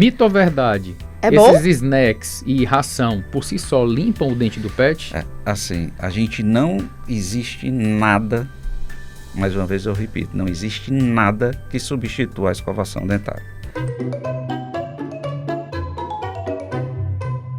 Mito ou verdade? É bom? Esses snacks e ração por si só limpam o dente do pet? Assim, a gente não existe nada, mais uma vez eu repito, não existe nada que substitua a escovação dentária.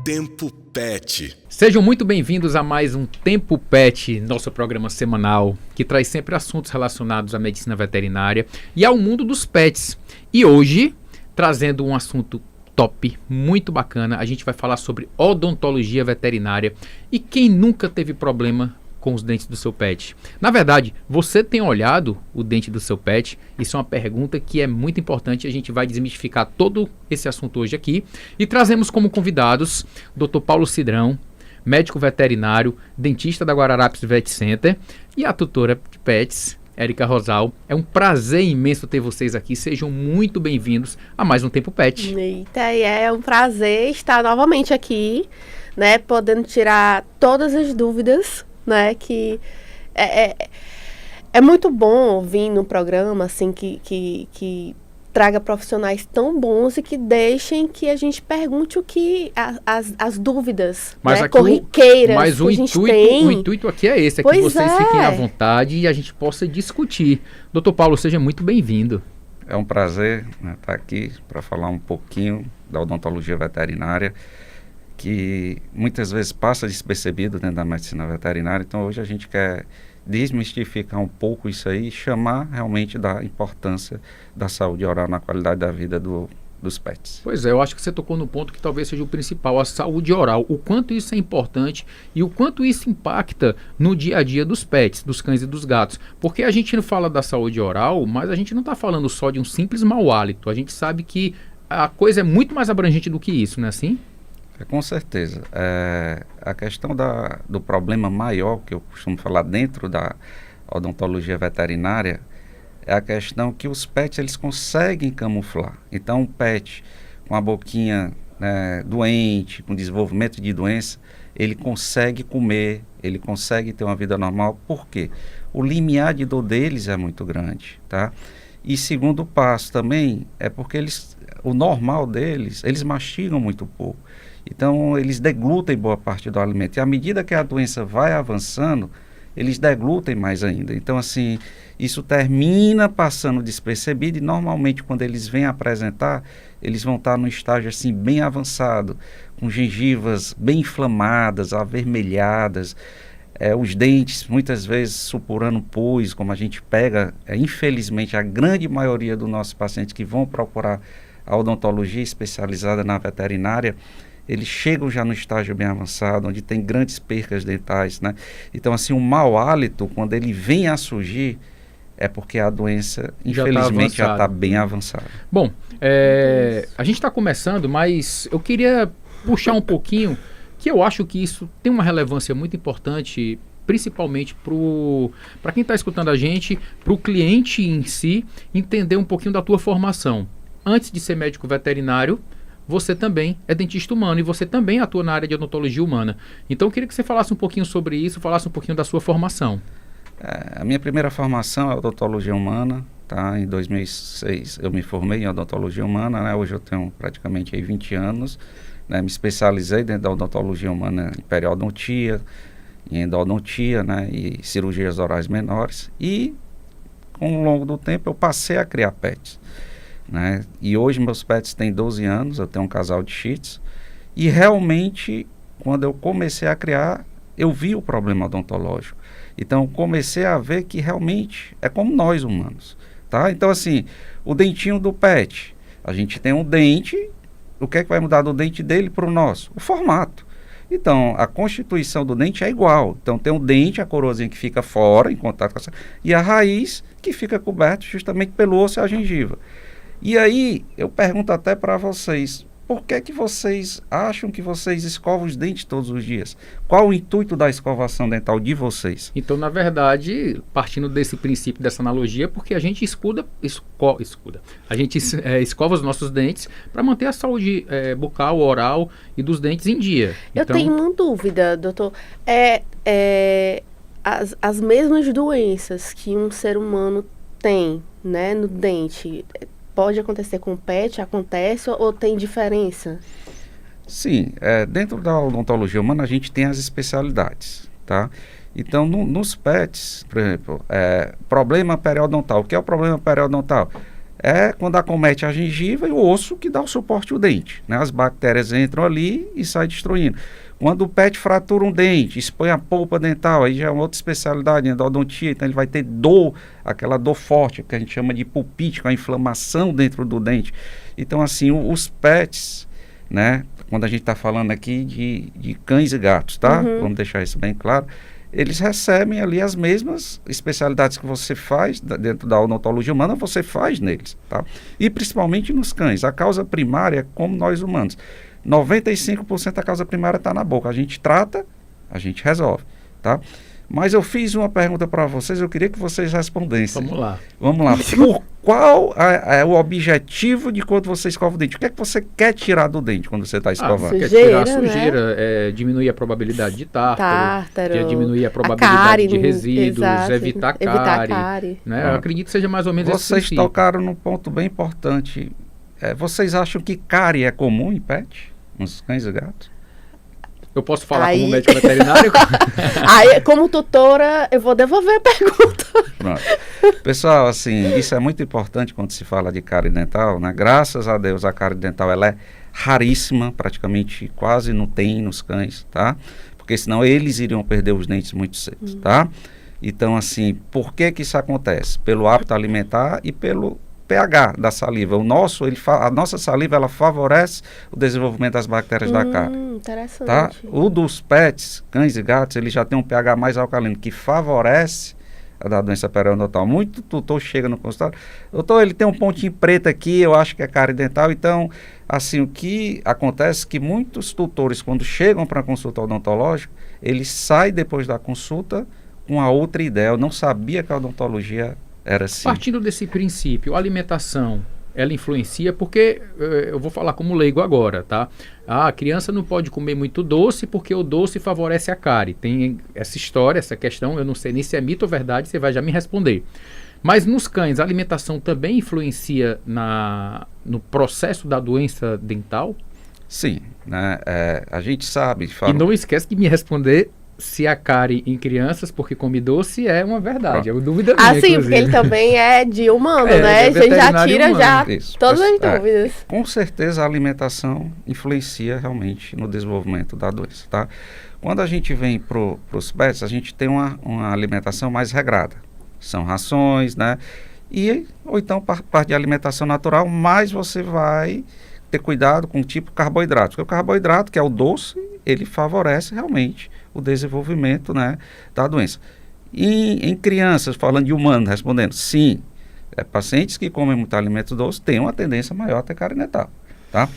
Tempo Pet. Sejam muito bem-vindos a mais um Tempo Pet, nosso programa semanal, que traz sempre assuntos relacionados à medicina veterinária e ao mundo dos pets. E hoje, trazendo um assunto top, muito bacana, a gente vai falar sobre odontologia veterinária e quem nunca teve problema com os dentes do seu pet. Na verdade, você tem olhado o dente do seu pet? Isso é uma pergunta que é muito importante. A gente vai desmistificar todo esse assunto hoje aqui e trazemos como convidados Dr. Paulo Cidrão, médico veterinário, dentista da Guararapes Vet Center, e a tutora de pets, Érica Rosal. É um prazer imenso ter vocês aqui. Sejam muito bem-vindos a mais um Tempo Pet. Eita, e é um prazer estar novamente aqui, né, podendo tirar todas as dúvidas, né, que é muito bom vir num programa assim que traga profissionais tão bons e que deixem que a gente pergunte o que as dúvidas, mas né, aqui corriqueiras mas que o a gente tem. O intuito aqui é esse, é que Pois vocês é. fiquem à vontade e a gente possa discutir. Dr. Paulo, seja muito bem-vindo. É um prazer estar aqui para falar um pouquinho da odontologia veterinária, que muitas vezes passa despercebido dentro da medicina veterinária. Então hoje a gente quer desmistificar um pouco isso aí e chamar realmente da importância da saúde oral na qualidade da vida dos pets. Pois é, eu acho que você tocou no ponto que talvez seja o principal, a saúde oral, o quanto isso é importante e o quanto isso impacta no dia a dia dos pets, dos cães e dos gatos. Porque a gente não fala da saúde oral, mas a gente não está falando só de um simples mau hálito. A gente sabe que a coisa é muito mais abrangente do que isso, não é assim? Com certeza. A questão do problema maior que eu costumo falar dentro da odontologia veterinária é a questão que os pets eles conseguem camuflar. Então, um pet com a boquinha doente, com desenvolvimento de doença, ele consegue comer, ele consegue ter uma vida normal. Por quê? O limiar de dor deles é muito grande, tá? E segundo passo também é porque o normal deles, eles mastigam muito pouco. Então, eles deglutem boa parte do alimento. E à medida que a doença vai avançando, eles deglutem mais ainda. Então, assim, isso termina passando despercebido e, normalmente, quando eles vêm apresentar, eles vão estar no estágio, assim, bem avançado, com gengivas bem inflamadas, avermelhadas, os dentes, muitas vezes, supurando pus, como a gente pega, infelizmente, a grande maioria dos nossos pacientes que vão procurar a odontologia especializada na veterinária, eles chegam já no estágio bem avançado, onde tem grandes percas dentais, né? Então, assim, o mau hálito, quando ele vem a surgir, é porque a doença, infelizmente, já está bem avançada. Bom, a gente está começando, mas eu queria puxar um pouquinho, que eu acho que isso tem uma relevância muito importante, principalmente para quem está escutando a gente, para o cliente em si, entender um pouquinho da tua formação. Antes de ser médico veterinário, você também é dentista humano e você também atua na área de odontologia humana. Então eu queria que você falasse um pouquinho sobre isso, falasse um pouquinho da sua formação. A minha primeira formação é odontologia humana, tá? Em 2006 eu me formei em odontologia humana, né? Hoje eu tenho praticamente aí 20 anos, né? Me especializei dentro da odontologia humana em periodontia, em endodontia, né? E cirurgias orais menores. E com o longo do tempo eu passei a criar pets, né? E hoje meus pets têm 12 anos, eu tenho um casal de Shih Tzus, e realmente quando eu comecei a criar, eu vi o problema odontológico. Então comecei a ver que realmente é como nós humanos, tá? Então assim, o dentinho do pet, a gente tem um dente, o que é que vai mudar do dente dele para o nosso? O formato. Então, a constituição do dente é igual. Então, tem um dente, a coroazinha que fica fora, em contato com e a raiz que fica coberta justamente pelo osso e a gengiva. E aí, eu pergunto até para vocês, por que vocês acham que vocês escovam os dentes todos os dias? Qual o intuito da escovação dental de vocês? Então, na verdade, partindo desse princípio, dessa analogia, porque a gente a gente escova os nossos dentes para manter a saúde bucal, oral e dos dentes em dia. Eu tenho uma dúvida, doutor. As mesmas doenças que um ser humano tem, né, no dente, pode acontecer com o pet, acontece ou tem diferença? Sim, dentro da odontologia humana a gente tem as especialidades, tá? Então, nos pets, por exemplo, problema periodontal. O que é o problema periodontal? É quando acomete a gengiva e o osso que dá o suporte ao dente, né? As bactérias entram ali e saem destruindo. Quando o pet fratura um dente, expõe a polpa dental, aí já é uma outra especialidade, endodontia, então ele vai ter dor, aquela dor forte, que a gente chama de pulpite, com a inflamação dentro do dente. Então, assim, os pets, né? Quando a gente está falando aqui de cães e gatos, tá? Vamos deixar isso bem claro. Eles recebem ali as mesmas especialidades que você faz dentro da odontologia humana, você faz neles, tá? E principalmente nos cães. A causa primária é como nós humanos. 95% da causa primária está na boca. A gente trata, a gente resolve, tá? Mas eu fiz uma pergunta para vocês, eu queria que vocês respondessem. Vamos lá. Vamos lá. Por qual é o objetivo de quando você escova o dente? O que é que você quer tirar do dente quando você está escovando? Quer tirar a sujeira, diminuir a probabilidade de tártaro, diminuir a probabilidade de resíduos, exato, evitar cárie. Né? Eu acredito que seja mais ou menos esse Vocês tocaram num ponto bem importante. Vocês acham que cárie é comum em pet? Nos cães e gatos? Eu posso falar como médico veterinário? Aí, como tutora, eu vou devolver a pergunta. Pronto. Pessoal, assim, isso é muito importante quando se fala de cárie dental, né? Graças a Deus, a cárie dental, ela é raríssima, praticamente quase não tem nos cães, tá? Porque senão eles iriam perder os dentes muito cedo, tá? Então, assim, por que isso acontece? Pelo hábito alimentar e pelo pH da saliva. A nossa saliva, ela favorece o desenvolvimento das bactérias da cárie. Interessante. Tá? O dos pets, cães e gatos, ele já tem um pH mais alcalino, que favorece a da doença periodontal. Muito tutor chega no consultório, doutor, ele tem um pontinho preto aqui, eu acho que é cárie dental. Então, assim, o que acontece é que muitos tutores, quando chegam para a consulta odontológica, eles saem depois da consulta com a outra ideia. Eu não sabia que a odontologia era assim. Partindo desse princípio, a alimentação, ela influencia, porque eu vou falar como leigo agora, tá? A criança não pode comer muito doce porque o doce favorece a cárie. Tem essa história, essa questão, eu não sei nem se é mito ou verdade, você vai já me responder. Mas nos cães, a alimentação também influencia no processo da doença dental? Sim, né? A gente sabe... E não esquece de me responder se a cárie em crianças, porque come doce, é uma verdade. É uma dúvida minha, sim, porque ele também é de humano, né? A gente já tira todas as dúvidas. Com certeza a alimentação influencia realmente no desenvolvimento da doença, tá? Quando a gente vem para os pets, a gente tem uma alimentação mais regrada. São rações, né? Ou então parte de alimentação natural, mas você vai ter cuidado com o tipo carboidrato. Porque o carboidrato, que é o doce, ele favorece realmente o desenvolvimento, né, da doença. Em crianças, falando de humanos, respondendo, sim, pacientes que comem muito alimento doce têm uma tendência maior a ter cárie dental, tá?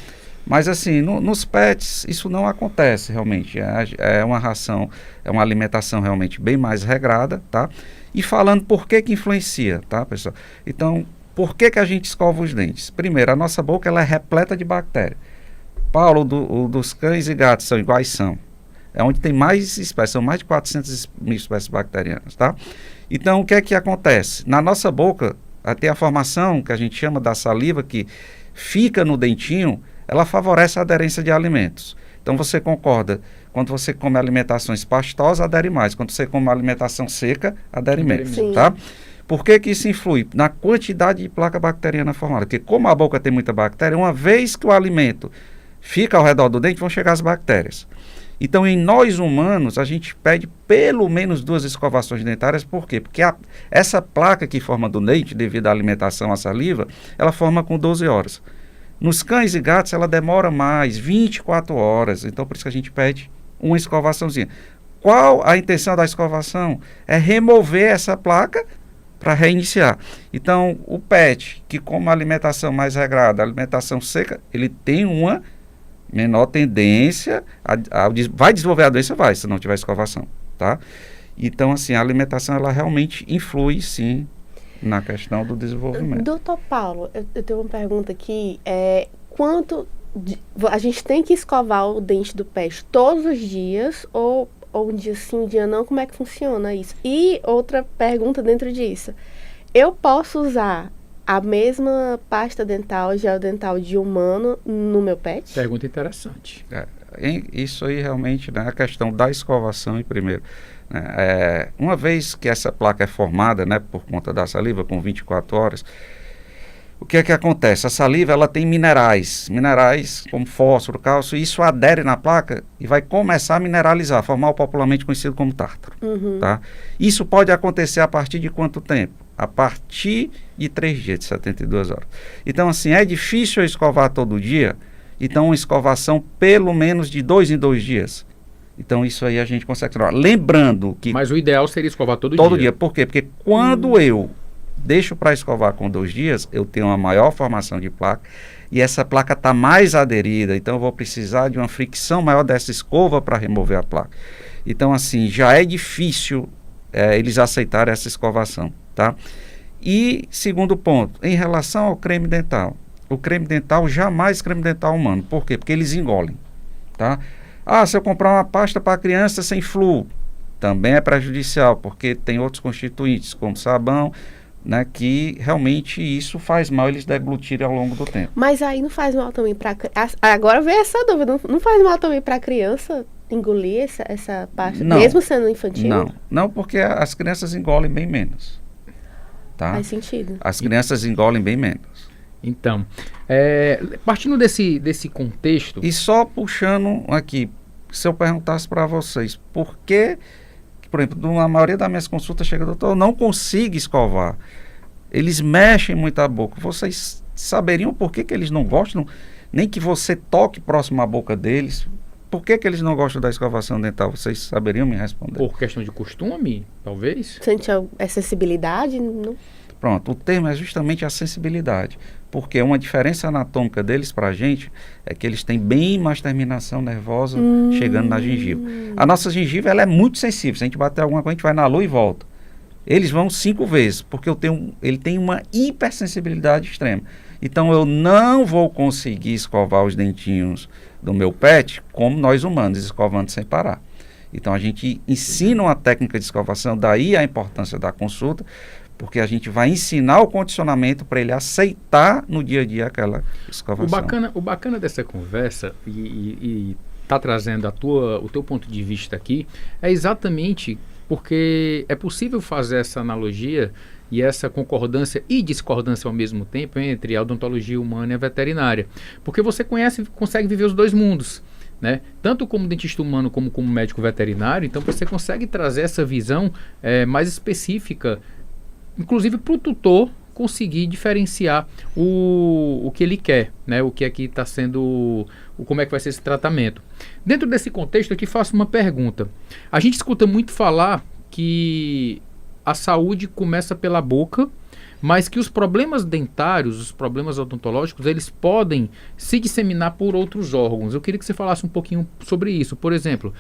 Mas assim, nos pets, isso não acontece realmente, é uma ração, é uma alimentação realmente bem mais regrada, tá? E falando por que influencia, tá, pessoal? Então, por que a gente escova os dentes? Primeiro, a nossa boca, ela é repleta de bactérias. Paulo, dos cães e gatos são iguais? São. É onde tem mais espécies, são mais de 400 mil espécies bacterianas, tá? Então, o que é que acontece? Na nossa boca, tem a formação que a gente chama da saliva, que fica no dentinho, ela favorece a aderência de alimentos. Então, você concorda, quando você come alimentações pastosas, adere mais. Quando você come alimentação seca, adere menos, tá? Por que isso influi? Na quantidade de placa bacteriana formada. Porque como a boca tem muita bactéria, uma vez que o alimento fica ao redor do dente, vão chegar as bactérias. Então, em nós humanos, a gente pede pelo menos 2 escovações dentárias. Por quê? Porque essa placa que forma do dente, devido à alimentação à saliva, ela forma com 12 horas. Nos cães e gatos, ela demora mais, 24 horas. Então, por isso que a gente pede uma escovaçãozinha. Qual a intenção da escovação? É remover essa placa para reiniciar. Então, o pet, que come uma alimentação mais regrada, alimentação seca, ele tem uma menor tendência, vai desenvolver a doença, se não tiver escovação, tá? Então, assim, a alimentação, ela realmente influi, sim, na questão do desenvolvimento. Doutor Paulo, eu tenho uma pergunta aqui, a gente tem que escovar o dente do pet todos os dias, ou um dia sim, um dia não, como é que funciona isso? E outra pergunta dentro disso, eu posso usar a mesma pasta dental, gel dental de humano no meu pet? Pergunta interessante. Isso aí realmente, né, a questão da escovação em primeiro. Né, uma vez que essa placa é formada, né, por conta da saliva, com 24 horas, o que é que acontece? A saliva ela tem minerais como fósforo, cálcio, e isso adere na placa e vai começar a mineralizar, formar o popularmente conhecido como tártaro. Tá? Isso pode acontecer a partir de quanto tempo? A partir de 3 dias, de 72 horas. Então, assim, é difícil eu escovar todo dia, então uma escovação pelo menos de 2 em 2 dias. Então, isso aí a gente consegue escovar. Lembrando que... Mas o ideal seria escovar todo dia. Todo dia. Por quê? Porque quando eu deixo para escovar com 2 dias, eu tenho uma maior formação de placa e essa placa está mais aderida, então eu vou precisar de uma fricção maior dessa escova para remover a placa. Então, assim, já é difícil eles aceitarem essa escovação, tá? E, segundo ponto, em relação ao creme dental. O creme dental, jamais creme dental humano. Por quê? Porque eles engolem, tá? Se eu comprar uma pasta para criança sem flúor, também é prejudicial, porque tem outros constituintes, como sabão, né, que realmente isso faz mal eles deglutirem ao longo do tempo. Mas aí não faz mal também para... Agora veio essa dúvida, não faz mal também para a criança engolir essa pasta, não, mesmo sendo infantil? Não, porque as crianças engolem bem menos. Tá? Faz sentido. As crianças engolem bem menos. Então, partindo desse contexto... E só puxando aqui, se eu perguntasse para vocês, por que, por exemplo, na maioria das minhas consultas chega, doutor, eu não consigo escovar. Eles mexem muito a boca. Vocês saberiam por que eles não gostam, nem que você toque próximo à boca deles? Por que eles não gostam da escovação dental? Vocês saberiam me responder? Por questão de costume, talvez? Sente a sensibilidade? Não? Pronto, o termo é justamente a sensibilidade. Porque uma diferença anatômica deles para a gente é que eles têm bem mais terminação nervosa chegando na gengiva. A nossa gengiva ela é muito sensível. Se a gente bater alguma coisa, a gente vai na lua e volta. Eles vão 5 vezes, porque ele tem uma hipersensibilidade extrema. Então eu não vou conseguir escovar os dentinhos do meu pet como nós humanos, escovando sem parar. Então a gente ensina uma técnica de escovação, daí a importância da consulta, porque a gente vai ensinar o condicionamento para ele aceitar no dia a dia aquela escovação. O bacana dessa conversa e tá trazendo o teu ponto de vista aqui é exatamente porque é possível fazer essa analogia e essa concordância e discordância ao mesmo tempo entre a odontologia humana e a veterinária. Porque você consegue viver os dois mundos, né? Tanto como dentista humano como médico veterinário, então você consegue trazer essa visão mais específica, inclusive para o tutor conseguir diferenciar o que ele quer, né? O que aqui está sendo, como é que vai ser esse tratamento. Dentro desse contexto aqui faço uma pergunta. A gente escuta muito falar que a saúde começa pela boca, mas que os problemas dentários, os problemas odontológicos, eles podem se disseminar por outros órgãos. Eu queria que você falasse um pouquinho sobre isso. Por exemplo,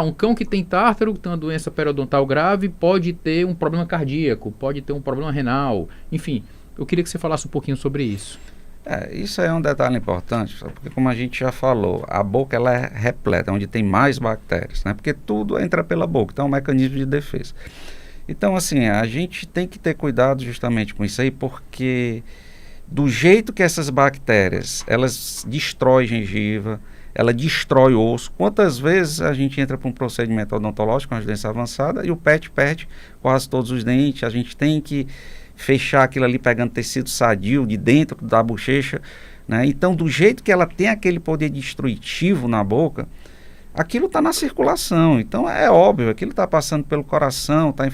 um cão que tem tártaro, que tem uma doença periodontal grave, pode ter um problema cardíaco, pode ter um problema renal, enfim. Eu queria que você falasse um pouquinho sobre isso. Isso é um detalhe importante, porque como a gente já falou, a boca ela é repleta, onde tem mais bactérias, né? Porque tudo entra pela boca, então é um mecanismo de defesa. Então, assim, a gente tem que ter cuidado justamente com isso aí, porque do jeito que essas bactérias, elas destroem gengiva, ela destrói o osso. Quantas vezes a gente entra para um procedimento odontológico com as doenças avançadas e o pet perde quase todos os dentes, a gente tem que fechar aquilo ali pegando tecido sadio de dentro da bochecha, né? Então, do jeito que ela tem aquele poder destrutivo na boca, aquilo está na circulação, então é óbvio, aquilo está passando pelo coração, está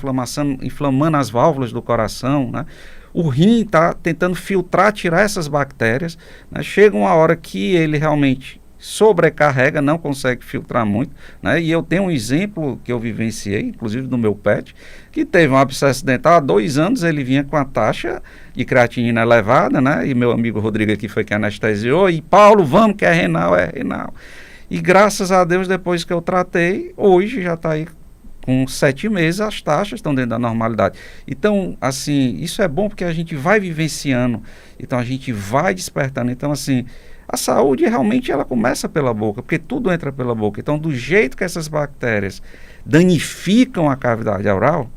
inflamando as válvulas do coração, né? O rim está tentando filtrar, tirar essas bactérias, né? Chega uma hora que ele realmente sobrecarrega, não consegue filtrar muito, né? E eu tenho um exemplo que eu vivenciei, inclusive do meu pet, que teve um abscesso dental há 2 anos, ele vinha com a taxa de creatinina elevada, né? E meu amigo Rodrigo aqui foi que anestesiou, e Paulo, vamos que é renal. E graças a Deus, depois que eu tratei, hoje já está aí com 7 meses, as taxas estão dentro da normalidade. Então, assim, isso é bom porque a gente vai vivenciando, então a gente vai despertando. Então, assim, a saúde realmente ela começa pela boca, porque tudo entra pela boca. Então, do jeito que essas bactérias danificam a cavidade oral,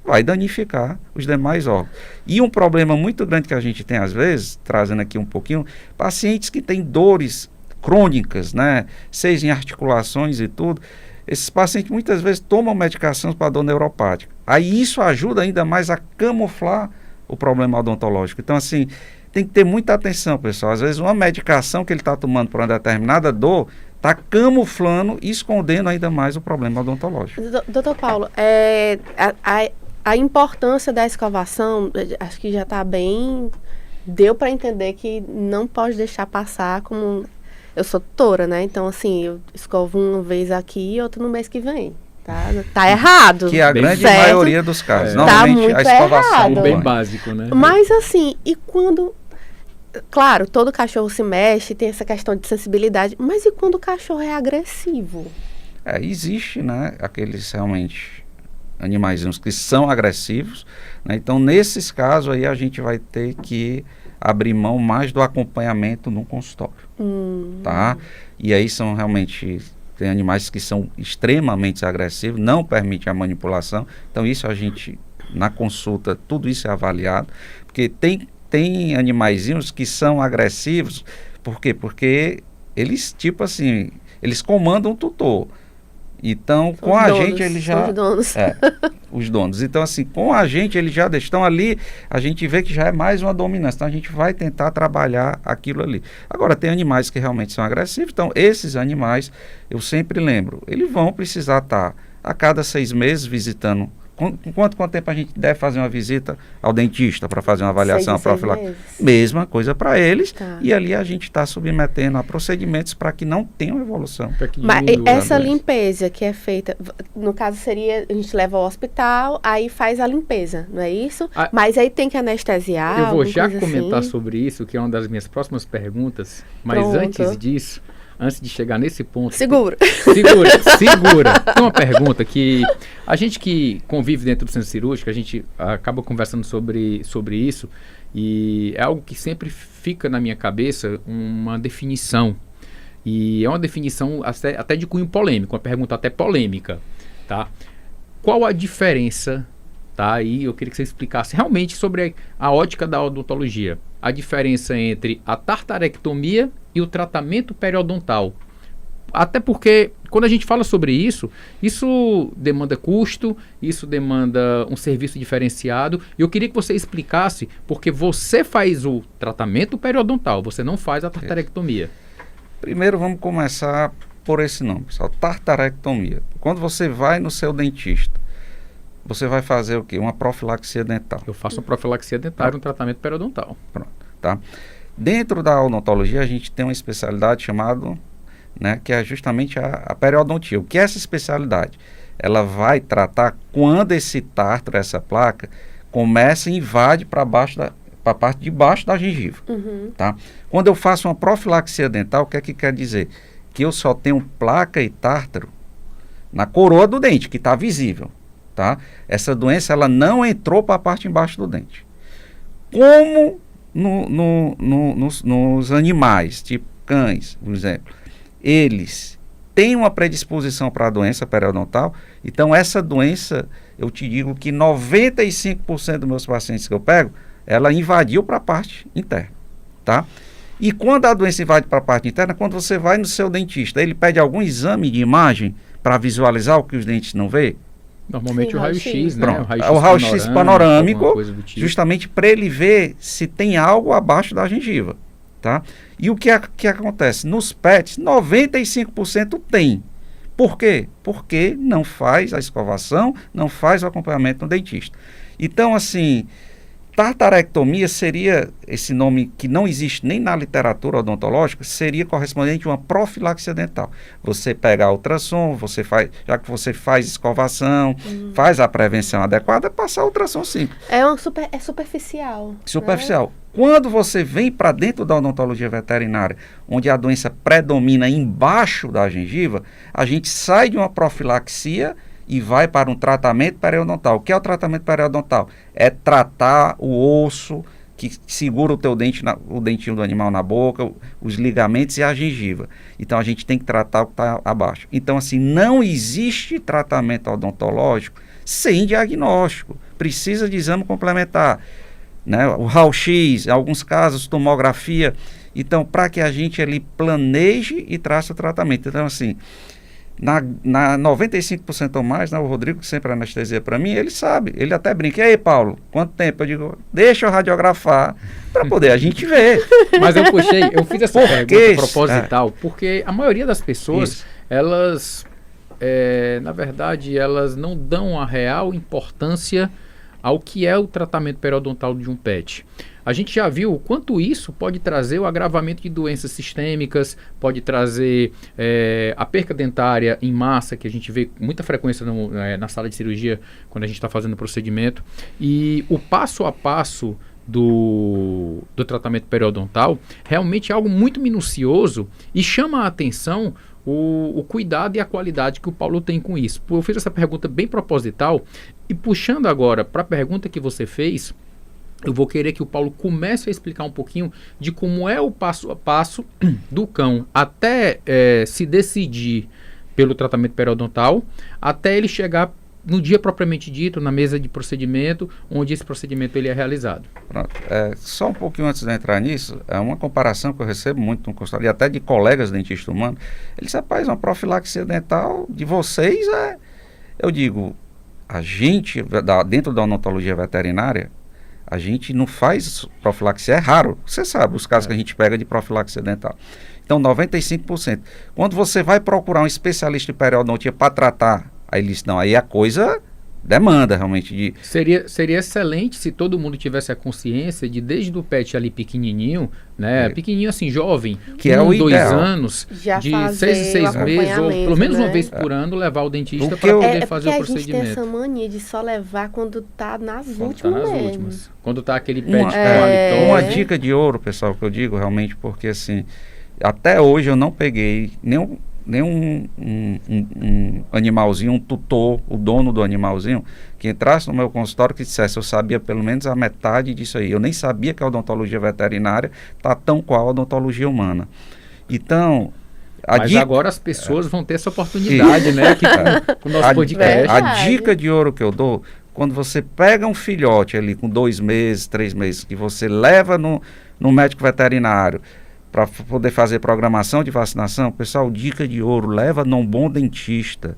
vai danificar os demais órgãos. E um problema muito grande que a gente tem às vezes, trazendo aqui um pouquinho, pacientes que têm dores crônicas, né, seja em articulações e tudo, esses pacientes muitas vezes tomam medicações para dor neuropática. Aí isso ajuda ainda mais a camuflar o problema odontológico. Então, assim, tem que ter muita atenção, pessoal. Às vezes uma medicação que ele está tomando para uma determinada dor está camuflando e escondendo ainda mais o problema odontológico. Doutor Paulo, a importância da escovação, acho que já está bem... Deu para entender que não pode deixar passar como... Eu sou tutora, né? Então, assim, eu escovo uma vez aqui e outra no mês que vem. Tá errado. Que é a grande certo? maioria dos casos. Tá Normalmente muito a escovação errado. Bem básico, né? Mas, assim, e quando... Claro, todo cachorro se mexe, tem essa questão de sensibilidade. Mas e quando o cachorro é agressivo? Existe, né? Aqueles realmente animaizinhos que são agressivos, né? Então, nesses casos aí, a gente vai ter que abrir mão mais do acompanhamento no consultório, tá? E aí são realmente, tem animais que são extremamente agressivos, não permite a manipulação, então isso a gente, na consulta, tudo isso é avaliado, porque tem animaizinhos que são agressivos, por quê? Porque eles, tipo assim, eles comandam o tutor. Então, com a gente, eles já... Os donos. Os donos. Então, assim, com a gente, eles já estão ali, a gente vê que já é mais uma dominância. Então, a gente vai tentar trabalhar aquilo ali. Agora, tem animais que realmente são agressivos. Então, esses animais, eu sempre lembro, eles vão precisar estar a cada 6 meses visitando. Quanto tempo a gente deve fazer uma visita ao dentista para fazer uma avaliação profilática? Mesma coisa para eles. Tá. E ali a gente está submetendo a procedimentos para que não tenham evolução. Mas essa limpeza que é feita, no caso seria, a gente leva ao hospital, aí faz a limpeza, não é isso? Mas aí tem que anestesiar. Eu vou já comentar sobre isso, que é uma das minhas próximas perguntas. Mas Pronto. Antes disso... Antes de chegar nesse ponto... Segura. Tem uma pergunta que a gente que convive dentro do centro cirúrgico, a gente acaba conversando sobre isso e é algo que sempre fica na minha cabeça uma definição. E é uma definição até de cunho polêmico, uma pergunta até polêmica, tá? Qual a diferença, tá? E eu queria que você explicasse realmente sobre a ótica da odontologia. A diferença entre a tartarectomia e o tratamento periodontal. Até porque, quando a gente fala sobre isso demanda custo, isso demanda um serviço diferenciado. E eu queria que você explicasse, porque você faz o tratamento periodontal, você não faz a tartarectomia. Primeiro, vamos começar por esse nome, pessoal. Tartarectomia. Quando você vai no seu dentista, você vai fazer o quê? Uma profilaxia dental. Eu faço a profilaxia dentária, um tratamento periodontal. Pronto, tá? Dentro da odontologia, a gente tem uma especialidade chamada, né, que é justamente a periodontia. O que é essa especialidade? Ela vai tratar quando esse tártaro, essa placa, começa e invade para a parte de baixo da gengiva. Tá? Quando eu faço uma profilaxia dental, o que é que quer dizer? Que eu só tenho placa e tártaro na coroa do dente, que está visível. Tá? Essa doença ela não entrou para a parte embaixo do dente. Como nos animais, tipo cães, por exemplo, eles têm uma predisposição para a doença periodontal, então essa doença, eu te digo que 95% dos meus pacientes que eu pego, ela invadiu para a parte interna. Tá? E quando a doença invade para a parte interna, quando você vai no seu dentista, ele pede algum exame de imagem para visualizar o que os dentes não vê? Normalmente o raio-x, né? O raio-x panorâmico, tipo. Justamente para ele ver se tem algo abaixo da gengiva, tá? E o que acontece? Nos PETs, 95% tem. Por quê? Porque não faz a escovação, não faz o acompanhamento no dentista. Então, assim, tartarectomia seria, esse nome que não existe nem na literatura odontológica, seria correspondente a uma profilaxia dental. Você pega a ultrassom, já que você faz escovação, faz a prevenção adequada, passar a ultrassom simples. É superficial. Superficial. Né? Quando você vem para dentro da odontologia veterinária, onde a doença predomina embaixo da gengiva, a gente sai de uma profilaxia e vai para um tratamento periodontal. O que é o tratamento periodontal? É tratar o osso que segura o teu dente, o dentinho do animal na boca, os ligamentos e a gengiva. Então, a gente tem que tratar o que está abaixo. Então, assim, não existe tratamento odontológico sem diagnóstico. precisa de exame complementar, né? O raio-x, em alguns casos, tomografia. Então, para que a gente ali planeje e trace o tratamento. Então, assim, na 95% ou mais, né, o Rodrigo, que sempre anestesia para mim, ele sabe, ele até brinca. E aí, Paulo, quanto tempo? Eu digo, deixa eu radiografar para poder a gente ver. Mas eu fiz essa pergunta proposital, porque a maioria das pessoas, elas, na verdade, elas não dão a real importância ao que é o tratamento periodontal de um PET. A gente já viu o quanto isso pode trazer o agravamento de doenças sistêmicas, pode trazer a perca dentária em massa, que a gente vê com muita frequência na sala de cirurgia, quando a gente está fazendo o procedimento. E o passo a passo do tratamento periodontal realmente é algo muito minucioso e chama a atenção o cuidado e a qualidade que o Paulo tem com isso. Eu fiz essa pergunta bem proposital e puxando agora para a pergunta que você fez, eu vou querer que o Paulo comece a explicar um pouquinho de como é o passo a passo do cão até se decidir pelo tratamento periodontal, até ele chegar no dia propriamente dito, na mesa de procedimento, onde esse procedimento ele é realizado. Pronto. Só um pouquinho antes de entrar nisso, é uma comparação que eu recebo muito no consultório, e até de colegas dentistas humanos. Eles, rapaz, uma profilaxia dental de vocês eu digo, a gente, dentro da odontologia veterinária, a gente não faz profilaxia, é raro. Você sabe os casos que a gente pega de profilaxia dental. Então, 95%. Quando você vai procurar um especialista em periodontia para tratar, aí eles não, aí a coisa demanda realmente de... Seria excelente se todo mundo tivesse a consciência de, desde o pet ali pequenininho, né, pequenininho assim, jovem, que é o 2 ideal. anos, já de 6 em 6 meses, ou pelo menos uma vez por ano, levar o dentista para poder fazer o procedimento. Porque a gente tem essa mania de só levar quando tá nas últimas. Quando tá aquele pet uma dica de ouro, pessoal, que eu digo realmente, porque assim, até hoje eu não peguei nenhum animalzinho, um tutor, o dono do animalzinho, que entrasse no meu consultório que dissesse, eu sabia pelo menos a metade disso aí. Eu nem sabia que a odontologia veterinária está tão qual a odontologia humana. Então... Mas agora as pessoas vão ter essa oportunidade, né? Aqui com o nosso podcast. A dica de ouro que eu dou, quando você pega um filhote ali com 2 meses, 3 meses, que você leva no médico veterinário, para poder fazer programação de vacinação, pessoal, dica de ouro, leva num bom dentista.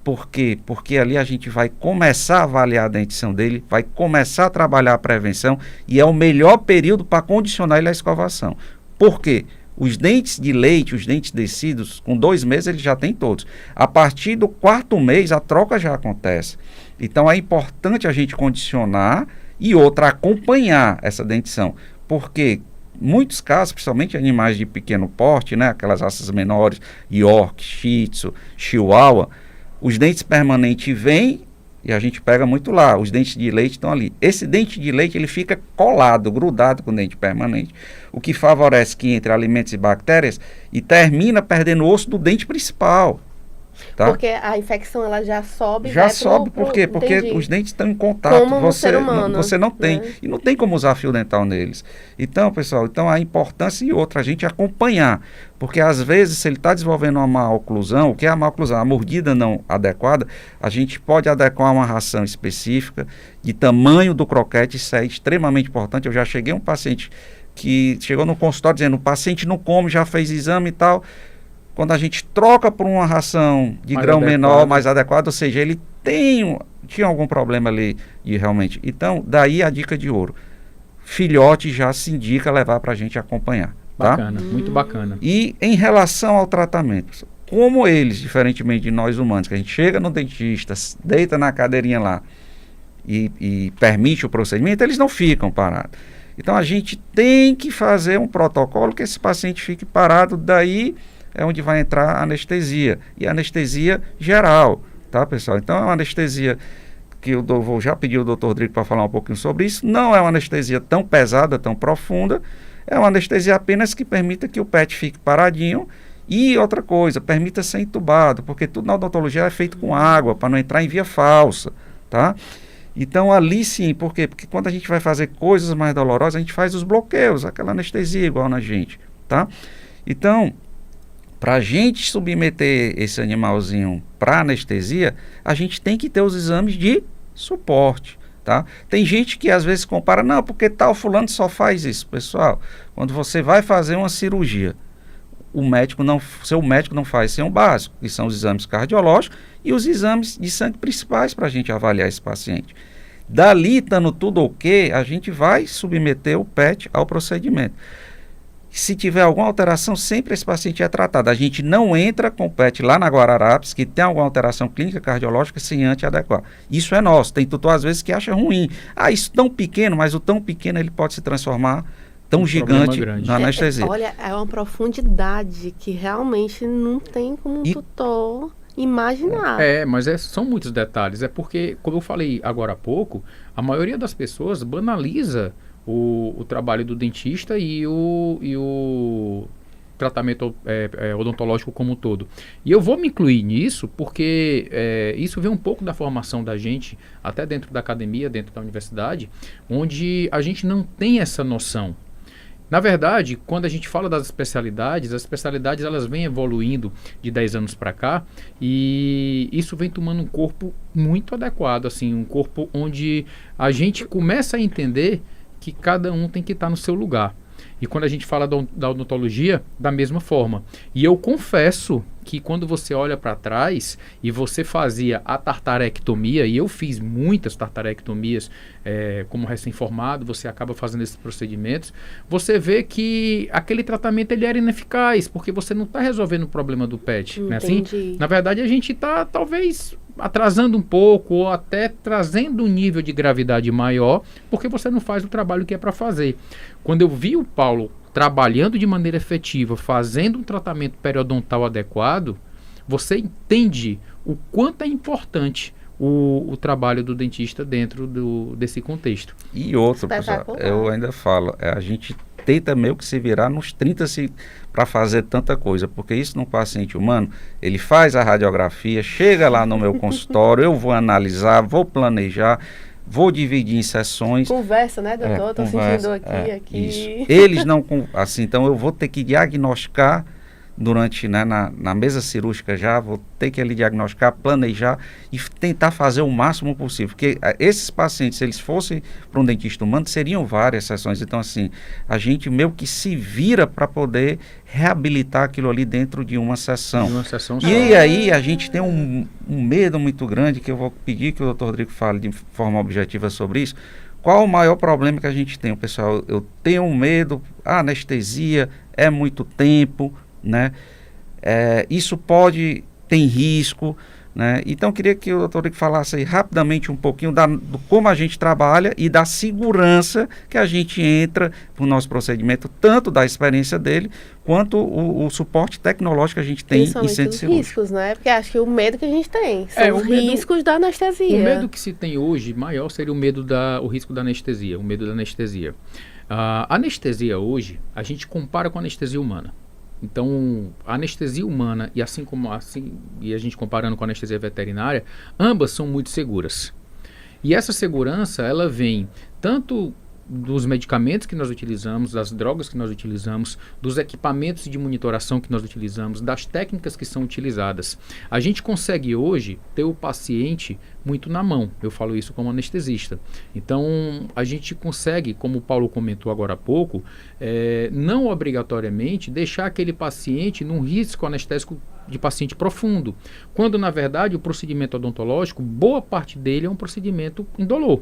Por quê? Porque ali a gente vai começar a avaliar a dentição dele, vai começar a trabalhar a prevenção e é o melhor período para condicionar ele à escovação. Por quê? Os dentes de leite, os dentes descidos, com 2 meses ele já tem todos. A partir do 4º mês a troca já acontece. Então é importante a gente condicionar e outra, acompanhar essa dentição. Porque muitos casos, principalmente animais de pequeno porte, né, aquelas raças menores, York, Shih Tzu, Chihuahua, os dentes permanentes vêm e a gente pega muito lá, os dentes de leite estão ali. Esse dente de leite ele fica colado, grudado com o dente permanente, o que favorece que entre alimentos e bactérias e termina perdendo o osso do dente principal. Tá? Porque a infecção ela já sobe. Já sobe, por quê? Porque os dentes estão em contato. Como um ser humano, você não tem. Né? E não tem como usar fio dental neles. Então, pessoal, a importância e outra, a gente acompanhar. Porque às vezes, se ele está desenvolvendo uma maloclusão, o que é a maloclusão? A mordida não adequada, a gente pode adequar uma ração específica, de tamanho do croquete, isso é extremamente importante. Eu já cheguei um paciente que chegou no consultório dizendo, o paciente não come, já fez exame e tal. Quando a gente troca por uma ração de grão menor, mais adequada, ou seja, ele tinha algum problema ali realmente. Então, daí a dica de ouro. Filhote já se indica levar para a gente acompanhar. Bacana, tá? Muito bacana. E em relação ao tratamento, como eles, diferentemente de nós humanos, que a gente chega no dentista, deita na cadeirinha lá e permite o procedimento, eles não ficam parados. Então, a gente tem que fazer um protocolo que esse paciente fique parado, daí é onde vai entrar a anestesia, e a anestesia geral, tá, pessoal? Então, é uma anestesia que eu vou já pedir ao Dr. Rodrigo para falar um pouquinho sobre isso, não é uma anestesia tão pesada, tão profunda, é uma anestesia apenas que permita que o PET fique paradinho, e outra coisa, permita ser entubado, porque tudo na odontologia é feito com água, para não entrar em via falsa, tá? Então, ali sim, por quê? Porque quando a gente vai fazer coisas mais dolorosas, a gente faz os bloqueios, aquela anestesia igual na gente, tá? Então, para a gente submeter esse animalzinho para anestesia, a gente tem que ter os exames de suporte. Tá? Tem gente que às vezes compara, não, porque tal fulano só faz isso. Pessoal, quando você vai fazer uma cirurgia, seu médico não faz sem o básico, que são os exames cardiológicos e os exames de sangue principais para a gente avaliar esse paciente. Dali, estando tudo ok, a gente vai submeter o PET ao procedimento. Se tiver alguma alteração, sempre esse paciente é tratado. A gente não entra com o PET lá na Guararapes, que tem alguma alteração clínica cardiológica, sem antes adequar. Isso é nosso. Tem tutor, às vezes, que acha ruim. Isso tão pequeno, mas o tão pequeno ele pode se transformar tão gigante na anestesia. Olha, é uma profundidade que realmente não tem como um tutor imaginar. Mas são muitos detalhes. É porque, como eu falei agora há pouco, a maioria das pessoas banaliza o trabalho do dentista e o tratamento odontológico como um todo. E eu vou me incluir nisso porque isso vem um pouco da formação da gente, até dentro da academia, dentro da universidade, onde a gente não tem essa noção. Na verdade, quando a gente fala das especialidades, as especialidades elas vêm evoluindo de 10 anos para cá e isso vem tomando um corpo muito adequado, assim, um corpo onde a gente começa a entender que cada um tem que estar no seu lugar. E quando a gente fala da odontologia, da mesma forma. E eu confesso que quando você olha para trás e você fazia a tartarectomia, e eu fiz muitas tartarectomias como recém-formado, você acaba fazendo esses procedimentos, você vê que aquele tratamento ele era ineficaz, porque você não está resolvendo o problema do PET. Né? Assim, na verdade, a gente está talvez atrasando um pouco ou até trazendo um nível de gravidade maior, porque você não faz o trabalho que é para fazer. Quando eu vi o Paulo trabalhando de maneira efetiva, fazendo um tratamento periodontal adequado, você entende o quanto é importante o trabalho do dentista dentro desse contexto. E outro, pessoal, eu ainda falo, a gente tenta meio que se virar nos 30 para fazer tanta coisa, porque isso num paciente humano, ele faz a radiografia, chega lá no meu consultório, eu vou analisar, vou planejar, vou dividir em sessões. Conversa, né, doutor? Estou sentindo aqui. Isso. Eles não, assim, então eu vou ter que diagnosticar durante, né, na mesa cirúrgica já, vou ter que ali diagnosticar, planejar e tentar fazer o máximo possível, porque esses pacientes, se eles fossem para um dentista humano, seriam várias sessões, então assim, a gente meio que se vira para poder reabilitar aquilo ali dentro de uma sessão. E aí a gente tem um medo muito grande, que eu vou pedir que o Dr. Rodrigo fale de forma objetiva sobre isso. Qual o maior problema que a gente tem, pessoal? Eu tenho medo, a anestesia é muito tempo, né? Isso tem risco, né? Então eu queria que o doutor Rodrigo falasse aí rapidamente um pouquinho do como a gente trabalha e da segurança que a gente entra no nosso procedimento, tanto da experiência dele quanto o suporte tecnológico que a gente tem em centro cirúrgico. Riscos, né? Porque acho que o medo que a gente tem são os riscos da anestesia. O medo que se tem hoje maior seria o risco da anestesia, o medo da anestesia. A anestesia hoje, a gente compara com a anestesia humana. Então, a anestesia humana e e a gente comparando com a anestesia veterinária, ambas são muito seguras. E essa segurança, ela vem tanto dos medicamentos que nós utilizamos, das drogas que nós utilizamos, dos equipamentos de monitoração que nós utilizamos, das técnicas que são utilizadas. A gente consegue hoje ter o paciente muito na mão, eu falo isso como anestesista. Então, a gente consegue, como o Paulo comentou agora há pouco, não obrigatoriamente deixar aquele paciente num risco anestésico de paciente profundo, quando na verdade o procedimento odontológico, boa parte dele é um procedimento indolor.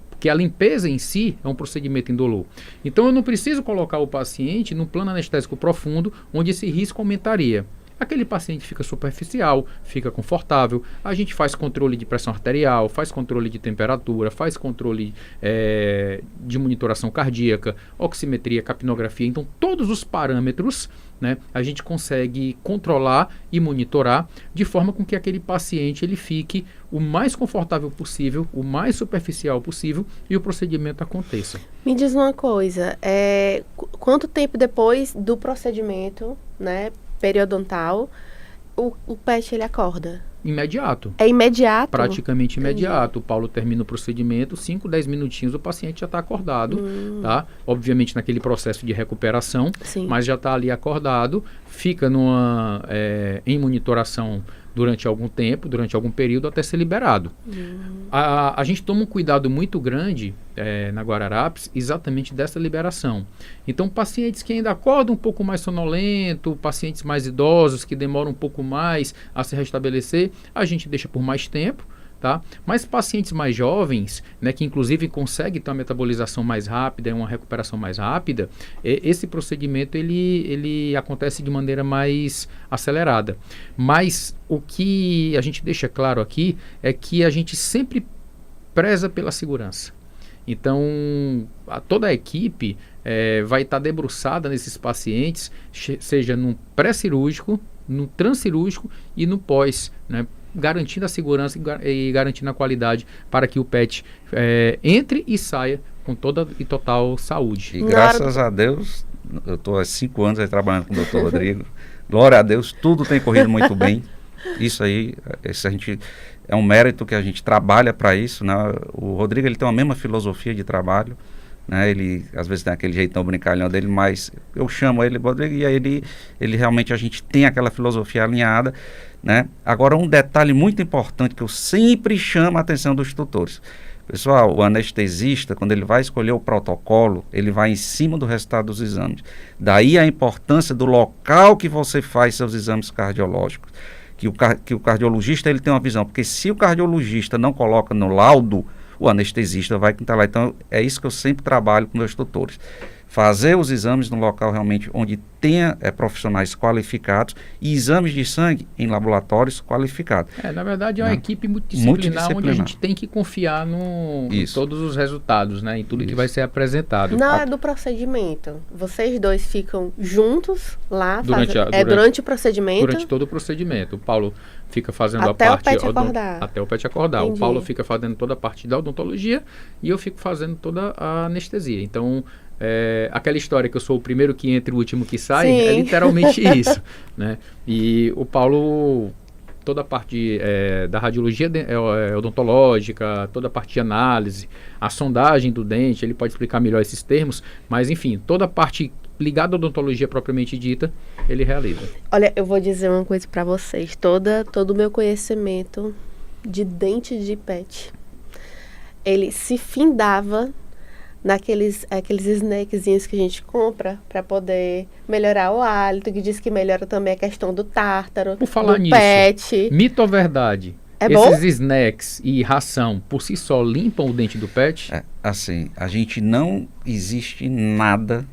Porque a limpeza em si é um procedimento indolor. Então eu não preciso colocar o paciente num plano anestésico profundo, onde esse risco aumentaria. Aquele paciente fica superficial, fica confortável, a gente faz controle de pressão arterial, faz controle de temperatura, faz controle de monitoração cardíaca, oximetria, capnografia. Então todos os parâmetros, né, a gente consegue controlar e monitorar de forma com que aquele paciente ele fique o mais confortável possível, o mais superficial possível e o procedimento aconteça. Me diz uma coisa, quanto tempo depois do procedimento, né, periodontal, o PET ele acorda? Imediato. É imediato? Praticamente imediato. O Paulo termina o procedimento, 5, 10 minutinhos o paciente já está acordado, tá? Obviamente naquele processo de recuperação, sim, mas já está ali acordado, fica em monitoração durante algum tempo, durante algum período, até ser liberado. A gente toma um cuidado muito grande na Guararapes exatamente dessa liberação. Então, pacientes que ainda acordam um pouco mais sonolento, pacientes mais idosos que demoram um pouco mais a se restabelecer, a gente deixa por mais tempo. Tá? Mas pacientes mais jovens, né, que inclusive conseguem ter uma metabolização mais rápida e uma recuperação mais rápida, esse procedimento ele acontece de maneira mais acelerada. Mas o que a gente deixa claro aqui é que a gente sempre preza pela segurança. Então, toda a equipe vai estar debruçada nesses pacientes, seja no pré-cirúrgico, no transcirúrgico e no pós, né? Garantindo a segurança e garantindo a qualidade para que o PET entre e saia com toda e total saúde. E graças a Deus, eu estou há 5 anos aí trabalhando com o Dr. Rodrigo, glória a Deus, tudo tem corrido muito bem. Isso aí, é um mérito que a gente trabalha para isso, né? O Rodrigo, ele tem a mesma filosofia de trabalho, né? Ele às vezes tem aquele jeitão brincalhão dele, mas eu chamo ele, Rodrigo, e aí ele realmente, a gente tem aquela filosofia alinhada, né? Agora, um detalhe muito importante que eu sempre chamo a atenção dos tutores. Pessoal, o anestesista, quando ele vai escolher o protocolo, ele vai em cima do resultado dos exames. Daí a importância do local que você faz seus exames cardiológicos. Que o cardiologista ele tem uma visão, porque se o cardiologista não coloca no laudo, o anestesista vai estar lá. Então, é isso que eu sempre trabalho com meus tutores. Fazer os exames no local realmente onde tenha profissionais qualificados e exames de sangue em laboratórios qualificados. Na verdade, é uma equipe multidisciplinar onde a gente tem que confiar em todos os resultados, né? Em tudo que vai ser apresentado. Não é do procedimento. Vocês dois ficam juntos lá durante o procedimento? Durante todo o procedimento. O Paulo fica fazendo até a parte... Até o PET acordar. Até o PET acordar. Entendi. O Paulo fica fazendo toda a parte da odontologia e eu fico fazendo toda a anestesia. Então... aquela história que eu sou o primeiro que entra e o último que sai, Sim. é literalmente isso, né? E o Paulo, toda a parte da radiologia odontológica, toda a parte de análise, a sondagem do dente, ele pode explicar melhor esses termos, mas enfim, toda a parte ligada à odontologia propriamente dita, ele realiza. Olha, eu vou dizer uma coisa para vocês, todo o meu conhecimento de dente de PET, ele se findava naqueles snackzinhos que a gente compra para poder melhorar o hálito, que diz que melhora também a questão do tártaro, por falar do nisso, PET. Mito ou verdade? É bom? Esses snacks e ração, por si só, limpam o dente do PET? Assim, a gente não existe nada,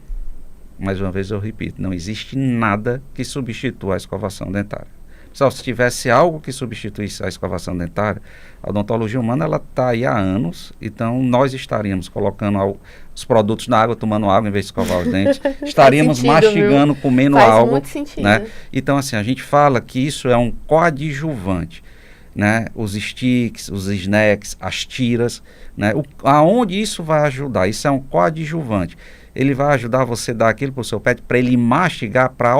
mais uma vez eu repito, não existe nada que substitua a escovação dentária. Pessoal, se tivesse algo que substituísse a escovação dentária, a odontologia humana ela está aí há anos, então nós estaríamos colocando os produtos na água, tomando água em vez de escovar os dentes, estaríamos mastigando, comendo Faz algo. Muito sentido. Né? Então, assim, a gente fala que isso é um coadjuvante. Né? Os sticks, os snacks, as tiras, né? Aonde isso vai ajudar? Isso é um coadjuvante. Ele vai ajudar você a dar aquilo para o seu PET, para ele mastigar, para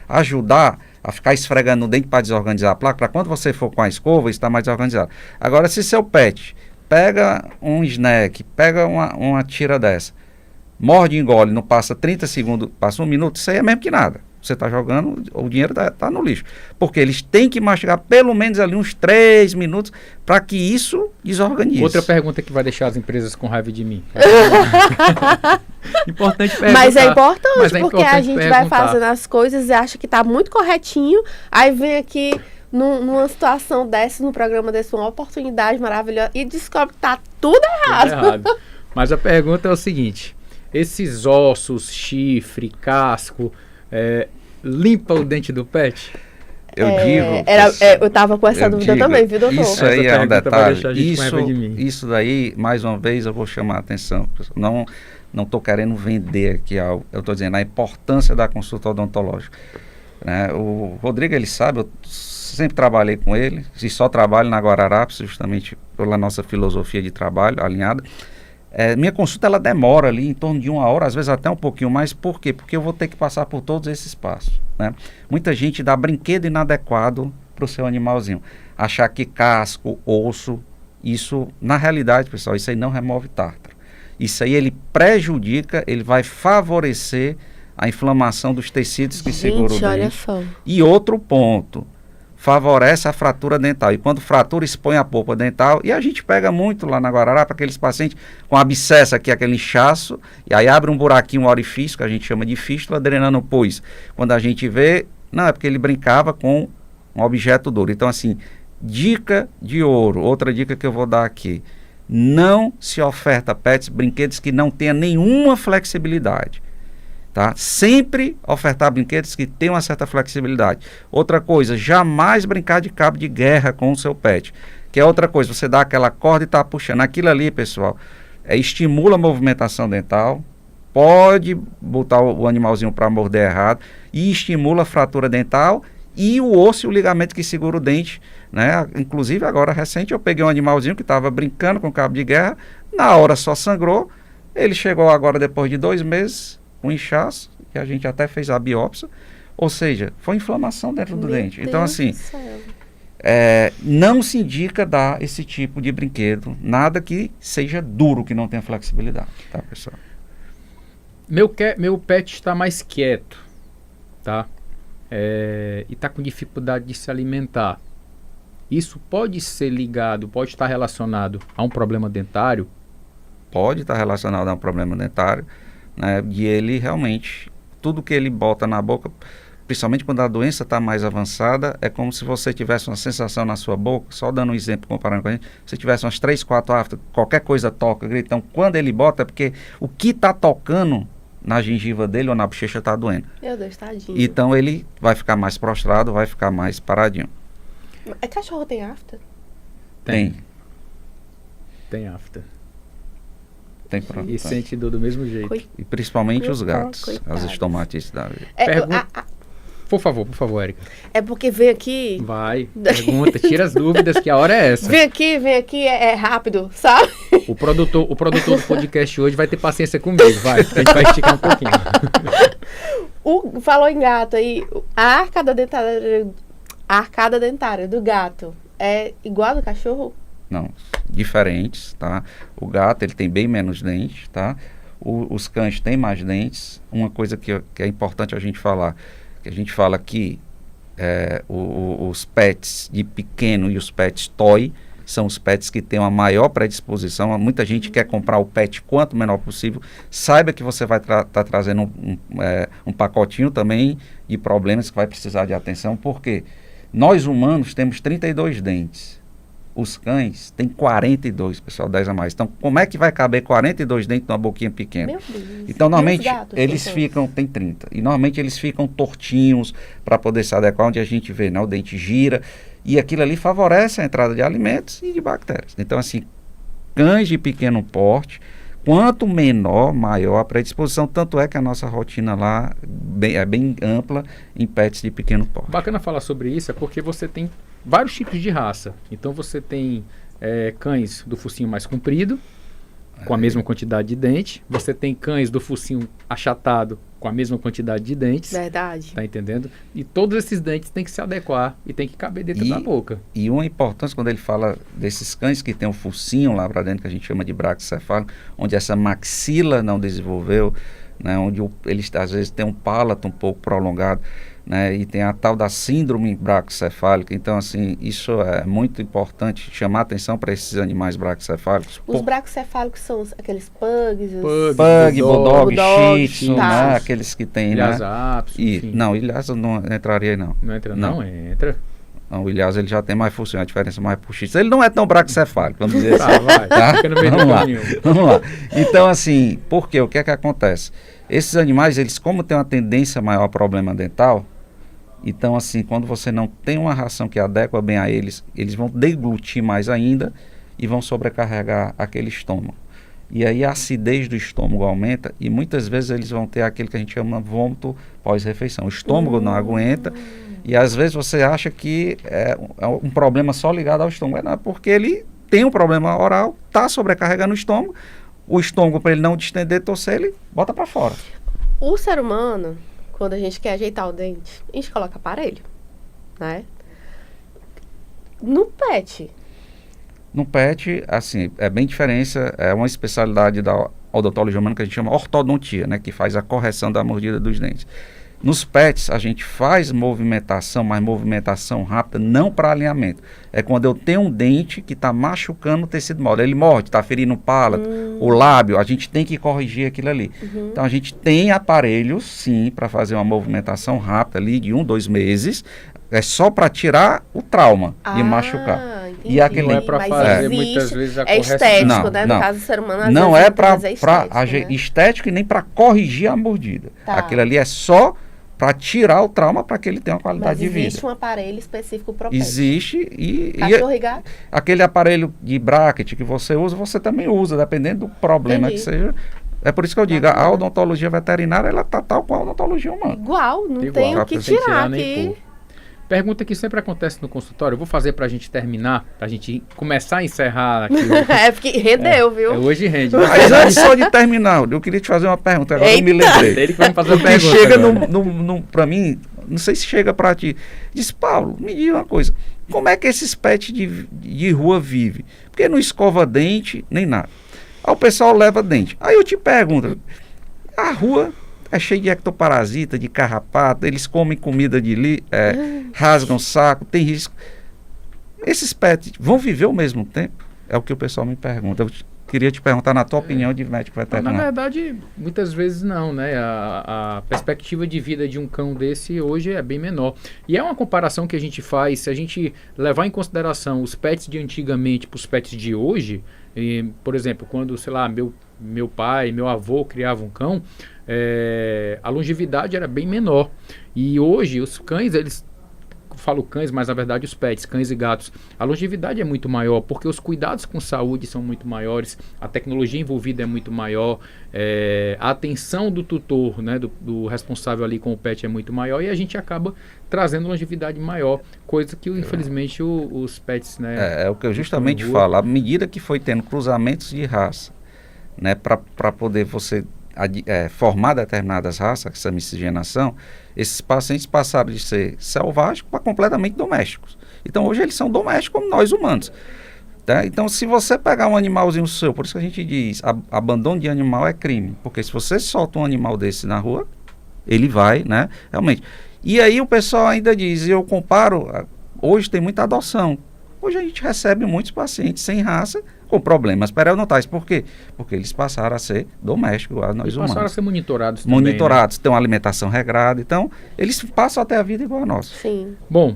ajudar a ficar esfregando no dente para desorganizar a placa, para quando você for com a escova, está mais desorganizado. Agora, se seu PET pega um snack, pega uma tira dessa, morde e engole, não passa 30 segundos, passa 1 minuto, isso aí é mesmo que nada. Você está jogando, o dinheiro está no lixo. Porque eles têm que mastigar pelo menos ali uns 3 minutos para que isso desorganize. Outra pergunta que vai deixar as empresas com raiva de mim. Importante perguntar. Mas é importante, Mas é porque importante a gente perguntar. vai fazendo as coisas e acha que está muito corretinho, aí vem aqui numa situação dessa, num programa desse, uma oportunidade maravilhosa e descobre que está tudo errado. Mas a pergunta é o seguinte: esses ossos, chifre, casco, limpa o dente do PET? Eu digo... eu estava com essa dúvida também, viu, doutor? Isso aí é um detalhe. De isso daí, mais uma vez, eu vou chamar a atenção. Não estou querendo vender aqui algo. Eu estou dizendo a importância da consulta odontológica. Né? O Rodrigo, ele sabe, eu sempre trabalhei com ele, e só trabalho na Guararapes, justamente pela nossa filosofia de trabalho alinhada. Minha consulta ela demora ali em torno de 1 hora, às vezes até um pouquinho mais. Por quê? Porque eu vou ter que passar por todos esses passos. Né? Muita gente dá brinquedo inadequado para o seu animalzinho. Achar que casco, osso, isso, na realidade, pessoal, isso aí não remove tártaro. Isso aí ele prejudica, ele vai favorecer a inflamação dos tecidos que seguram o dente. Olha só. E outro ponto, favorece a fratura dental. E quando fratura, expõe a polpa dental. E a gente pega muito lá na Guararapes aqueles pacientes com abscesso aqui, aquele inchaço, e aí abre um buraquinho, um orifício, que a gente chama de fístula, drenando o pus. Quando a gente vê, não, é porque ele brincava com um objeto duro. Então, assim, dica de ouro, outra dica que eu vou dar aqui. Não se oferta pets, brinquedos que não tenha nenhuma flexibilidade. Tá? Sempre ofertar brinquedos que tenham uma certa flexibilidade. Outra coisa, jamais brincar de cabo de guerra com o seu pet. Que é outra coisa, você dá aquela corda e está puxando. Aquilo ali, pessoal, estimula a movimentação dental, pode botar o animalzinho para morder errado e estimula a fratura dental e o osso e o ligamento que segura o dente, né? Inclusive agora recente eu peguei um animalzinho que estava brincando com cabo de guerra, na hora só sangrou, ele chegou agora depois de 2 meses, um inchaço, que a gente até fez a biópsia, ou seja, foi inflamação dentro do dente. Então assim, não se indica dar esse tipo de brinquedo, nada que seja duro, que não tenha flexibilidade, tá, pessoal? Meu pet está mais quieto, tá? E está com dificuldade de se alimentar. Isso pode ser ligado, pode estar relacionado a um problema dentário? Pode estar relacionado a um problema dentário, né? E ele realmente, tudo que ele bota na boca, principalmente quando a doença está mais avançada, é como se você tivesse uma sensação na sua boca, só dando um exemplo, comparando com a gente, se tivesse umas 3, 4 aftas, qualquer coisa toca, grita. Então, quando ele bota, é porque o que está tocando na gengiva dele ou na bochecha está doendo. Meu Deus, tadinho. Então, ele vai ficar mais prostrado, vai ficar mais paradinho. Cachorro tem afta? Tem afta. Tem problema. E sente dor do mesmo jeito. E principalmente os gatos, coitados. as estomatites da vida. Por favor, Érica. É porque vem aqui... Vai, pergunta, tira as dúvidas, que a hora é essa. Vem aqui, é rápido, sabe? O produtor do podcast hoje vai ter paciência comigo, vai, a gente vai esticar um pouquinho. Falou em gato aí, a arcada dentária do gato é igual a do cachorro? Não, diferentes, tá? O gato, ele tem bem menos dentes, tá? Os cães têm mais dentes. Uma coisa que é importante a gente falar, que a gente fala que os pets de pequeno e os pets toy são os pets que têm uma maior predisposição. Muita gente quer comprar o pet quanto menor possível. Saiba que você vai estar trazendo um pacotinho também de problemas que vai precisar de atenção, porque nós humanos temos 32 dentes. Os cães têm 42, pessoal, 10 a mais. Então, como é que vai caber 42 dentes numa boquinha pequena? Meu Deus. Então, normalmente, gatos, eles ficam... Tem 30. E, normalmente, eles ficam tortinhos para poder se adequar onde a gente vê, né? O dente gira. E aquilo ali favorece a entrada de alimentos e de bactérias. Então, assim, cães de pequeno porte, quanto menor, maior a predisposição. Tanto é que a nossa rotina lá é bem ampla em pets de pequeno porte. Bacana falar sobre isso, é porque você tem vários tipos de raça. Então você tem cães do focinho mais comprido, com a mesma quantidade de dente. Você tem cães do focinho achatado, com a mesma quantidade de dentes. Verdade. Tá entendendo? E todos esses dentes têm que se adequar e tem que caber dentro da boca. E uma importância quando ele fala desses cães que tem um focinho lá para dentro, que a gente chama de braquicefálico, onde essa maxila não desenvolveu, né, onde eles às vezes têm um palato um pouco prolongado, né, e tem a tal da síndrome braquicefálica. Então, assim, isso é muito importante, chamar atenção para esses animais braquicefálicos. Os braquicefálicos são aqueles pugs? Pug, bulldog, shih tzu, tá. né, aqueles que tem, Lhasa Apso, enfim. Não, Lhasa não entraria aí, não. Não entra, não? Entra. Não, o Lhasa, ele já tem mais função, a diferença mais pro shih tzu. Ele não é tão braquicefálico, vamos dizer assim. Vai. Tá? Fica no meio Vamos do lá. caminho. Vamos lá. Então, assim, por quê? O que é que acontece? Esses animais, eles como têm uma tendência maior a problema dental, então, assim, quando você não tem uma ração que adequa bem a eles, eles vão deglutir mais ainda e vão sobrecarregar aquele estômago. E aí a acidez do estômago aumenta e muitas vezes eles vão ter aquele que a gente chama vômito pós-refeição. O estômago não aguenta e às vezes você acha que é um problema só ligado ao estômago. Não, é porque ele tem um problema oral, está sobrecarregando o estômago para ele não distender, torcer, ele bota para fora. O ser humano, quando a gente quer ajeitar o dente, a gente coloca aparelho, né? No pet, assim, é bem diferente, é uma especialidade da odontologia humana que a gente chama ortodontia, né? Que faz a correção da mordida dos dentes. Nos pets, a gente faz movimentação, mas movimentação rápida, não para alinhamento. É quando eu tenho um dente que está machucando o tecido molar. Ele morde, está ferindo o palato, o lábio, a gente tem que corrigir aquilo ali. Então, a gente tem aparelhos, sim, para fazer uma movimentação rápida ali de 1-2 meses. É só para tirar o trauma e machucar. Entendi. E aquele Não é para fazer muitas vezes a correção. Estético, né? Não. No caso do ser humano, às não vezes, é para estético, né? estético e nem para corrigir a mordida. Tá. Aquilo ali é só para tirar o trauma para que ele tenha uma qualidade de vida. Existe um aparelho específico para o pet. Existe Cachorro e gato? aquele aparelho de bracket que você usa, você também usa, dependendo do problema Entendi. que seja. É por isso que eu digo, a odontologia veterinária, ela tá tal qual a odontologia humana. Igual, não Igual. tem o que Sem tirar nem aqui. pôr. Pergunta que sempre acontece no consultório, eu vou fazer pra gente terminar, pra gente começar a encerrar aqui. É, porque rendeu, viu? Hoje rende. Mas antes só de terminar, eu queria te fazer uma pergunta, agora eu me Eita! lembrei. Ele que vai me fazer a Porque pergunta chega agora. pra mim, não sei se chega pra ti, diz, Paulo, me diga uma coisa, como é que esses pets de rua vivem? Porque não escova dente, nem nada. Aí o pessoal leva dente. Aí eu te pergunto, a rua é cheia de ectoparasita, de carrapato, eles comem comida rasgam o saco, tem risco. Esses pets vão viver ao mesmo tempo? É o que o pessoal me pergunta. Eu queria te perguntar na tua opinião de médico Na veterinário. verdade, muitas vezes não, né? A perspectiva de vida de um cão desse hoje é bem menor. E é uma comparação que a gente faz, se a gente levar em consideração os pets de antigamente para os pets de hoje, por exemplo, quando, sei lá, meu pai, meu avô criavam um cão, a longevidade era bem menor. E hoje os cães, falo cães, mas na verdade os pets, cães e gatos, a longevidade é muito maior, porque os cuidados com saúde são muito maiores, a tecnologia envolvida é muito maior, a atenção do tutor, né, do responsável ali com o pet é muito maior, e a gente acaba trazendo longevidade maior, coisa que infelizmente os pets, né... É o que eu justamente falo, à medida que foi tendo cruzamentos de raça, né, para poder você formar determinadas raças, essa miscigenação, esses pacientes passaram de ser selváticos para completamente domésticos. Então hoje eles são domésticos como nós humanos. Tá? Então se você pegar um animalzinho seu, por isso que a gente diz, abandono de animal é crime, porque se você solta um animal desse na rua, ele vai, né, realmente. E aí o pessoal ainda diz, eu comparo, hoje tem muita adoção. Hoje a gente recebe muitos pacientes sem raça com problemas periodontais. Por quê? Porque eles passaram a ser domésticos, igual a nós humanos. Passaram a ser monitorados também, monitorados, né? Têm uma alimentação regrada. Então, eles passam até a vida igual a nossa. Sim. Bom,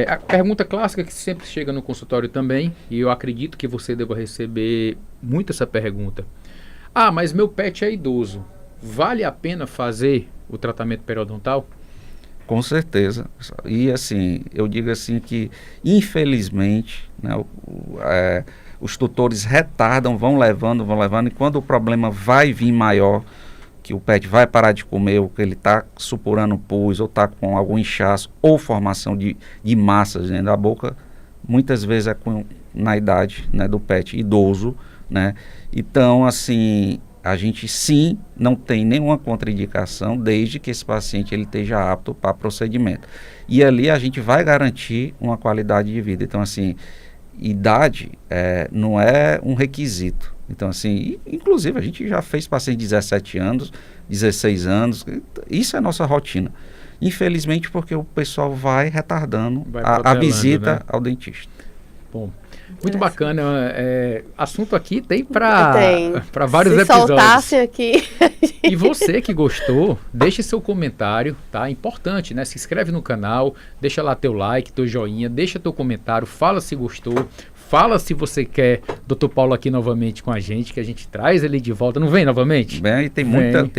a pergunta clássica que sempre chega no consultório também, e eu acredito que você deva receber muito essa pergunta. Mas meu pet é idoso. Vale a pena fazer o tratamento periodontal? Com certeza. E assim, eu digo assim que, infelizmente, né, os tutores retardam, vão levando, e quando o problema vai vir maior, que o pet vai parar de comer, ou que ele está supurando pus, ou está com algum inchaço, ou formação de massas dentro da boca, muitas vezes na idade, né, do pet idoso, né? Então, assim, a gente sim não tem nenhuma contraindicação desde que esse paciente ele esteja apto para procedimento. E ali a gente vai garantir uma qualidade de vida. Então, assim, idade não é um requisito. Então, assim, inclusive a gente já fez paciente de 17 anos, 16 anos, isso é nossa rotina. Infelizmente, porque o pessoal vai retardando a visita, né, ao dentista. Bom, muito bacana. Assunto aqui tem para vários Se episódios. Soltassem aqui. E você que gostou, deixe seu comentário, tá? Importante, né? Se inscreve no canal, deixa lá teu like, teu joinha, deixa teu comentário, fala se gostou, fala se você quer Dr. Paulo aqui novamente com a gente, que a gente traz ele de volta. Não vem novamente? Bem, e tem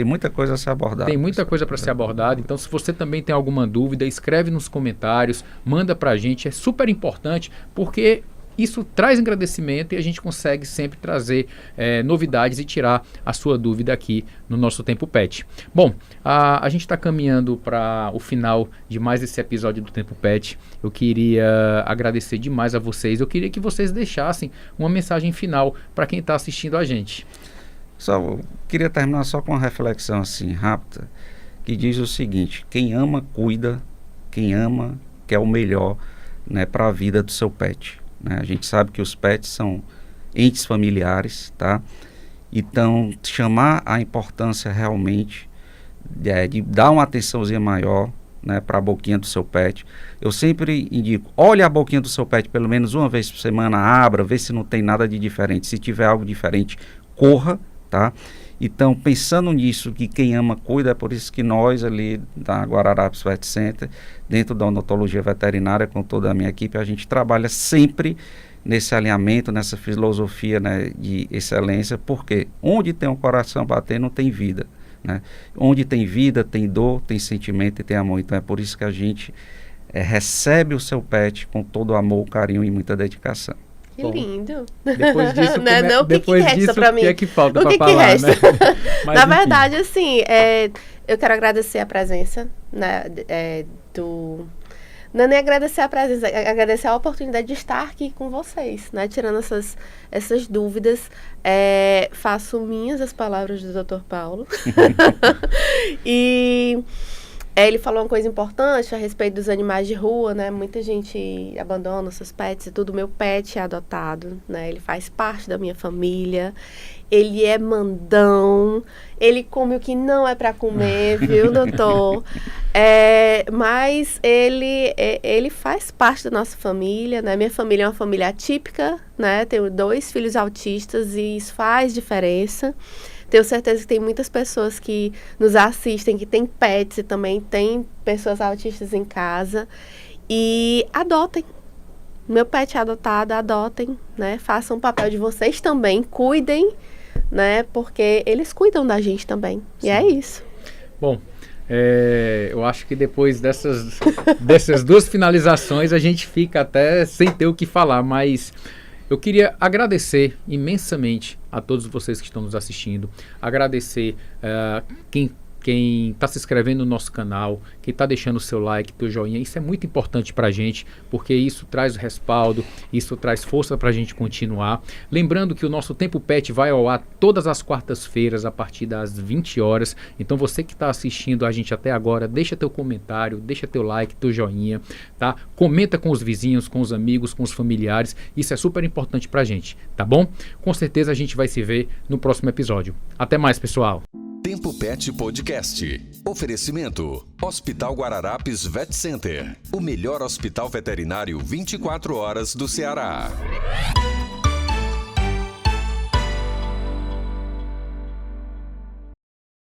muita coisa a ser abordada. Tem muita coisa para ser abordada. Então, se você também tem alguma dúvida, escreve nos comentários, manda pra gente. É super importante, porque isso traz agradecimento e a gente consegue sempre trazer novidades e tirar a sua dúvida aqui no nosso Tempo Pet. Bom, a gente está caminhando para o final de mais esse episódio do Tempo Pet. Eu queria agradecer demais a vocês. Eu queria que vocês deixassem uma mensagem final para quem está assistindo a gente. Eu queria terminar só com uma reflexão assim rápida, que diz o seguinte: quem ama, cuida. Quem ama, quer o melhor, né, para a vida do seu pet. Né? A gente sabe que os pets são entes familiares, tá? Então, chamar a importância realmente de dar uma atençãozinha maior, né, para a boquinha do seu pet. Eu sempre indico, olhe a boquinha do seu pet pelo menos uma vez por semana, abra, vê se não tem nada de diferente. Se tiver algo diferente, corra, tá? Então, pensando nisso, que quem ama cuida, é por isso que nós ali da Guararapes Vet Center, dentro da odontologia veterinária, com toda a minha equipe, a gente trabalha sempre nesse alinhamento, nessa filosofia, né, de excelência, porque onde tem um coração batendo, tem vida, né? Onde tem vida, tem dor, tem sentimento e tem amor. Então é por isso que a gente recebe o seu pet com todo amor, carinho e muita dedicação. Que lindo. Depois disso, não, depois que resta disso, pra mim? O que é que falta para que falar, resta? né? Mas, Na enfim. verdade, assim, eu quero agradecer a presença, né, Não é nem agradecer a presença, é agradecer a oportunidade de estar aqui com vocês, né? Tirando essas dúvidas. Faço minhas as palavras do Dr. Paulo. E ele falou uma coisa importante a respeito dos animais de rua, né? Muita gente abandona seus pets e tudo. Meu pet é adotado, né? Ele faz parte da minha família. Ele é mandão. Ele come o que não é para comer, viu, doutor? Mas ele faz parte da nossa família, né? Minha família é uma família atípica, né? Tenho 2 filhos autistas e isso faz diferença. Tenho certeza que tem muitas pessoas que nos assistem, que têm pets e também tem pessoas autistas em casa. E adotem. Meu pet é adotado, adotem, né? Façam o papel de vocês também, cuidem, né? Porque eles cuidam da gente também. Sim. E é isso. Bom, eu acho que depois dessas 2 finalizações a gente fica até sem ter o que falar, mas eu queria agradecer imensamente a todos vocês que estão nos assistindo, agradecer quem está se inscrevendo no nosso canal, quem está deixando o seu like, teu joinha. Isso é muito importante para a gente, porque isso traz respaldo, isso traz força para a gente continuar. Lembrando que o nosso Tempo Pet vai ao ar todas as quartas-feiras a partir das 20 horas. Então você que está assistindo a gente até agora, deixa teu comentário, deixa teu like, teu joinha, tá? Comenta com os vizinhos, com os amigos, com os familiares. Isso é super importante para a gente, tá bom? Com certeza a gente vai se ver no próximo episódio. Até mais, pessoal! Tempo Pet Podcast. Oferecimento: Hospital Guararapes Vet Center. O melhor hospital veterinário 24 horas do Ceará.